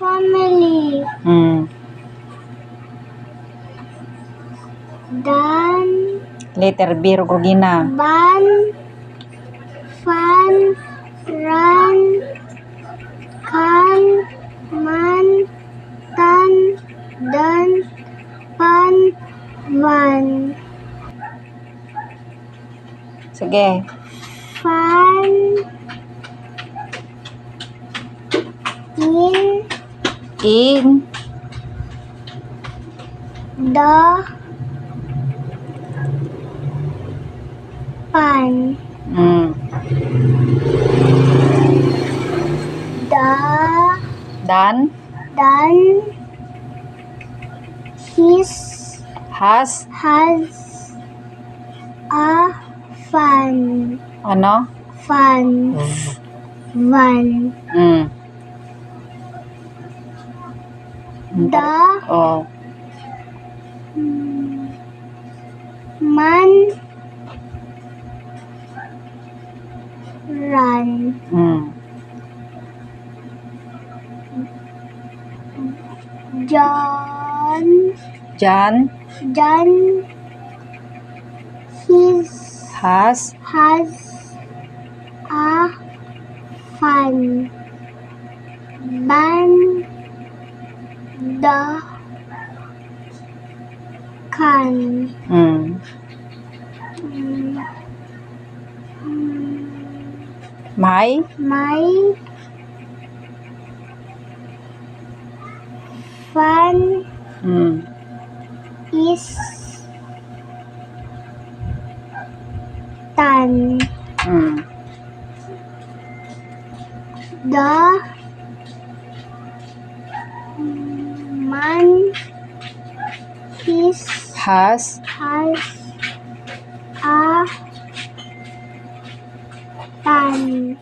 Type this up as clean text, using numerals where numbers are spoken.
family. Dan. Letter B, Rugina. Ban. Fan. Ran. Kan. Man. Tan. Dan. Pan. Van. Sige. Fan. In. In. The. Pan. Dan. Dan. His. Has. A. Fan. Ano? Fan. Van. The. Oh. Man. Run. John. His. Has. A. Fan. Ban. The. Can. My. Fan. Is. Tan. The. Man. His. Has. A. Tan.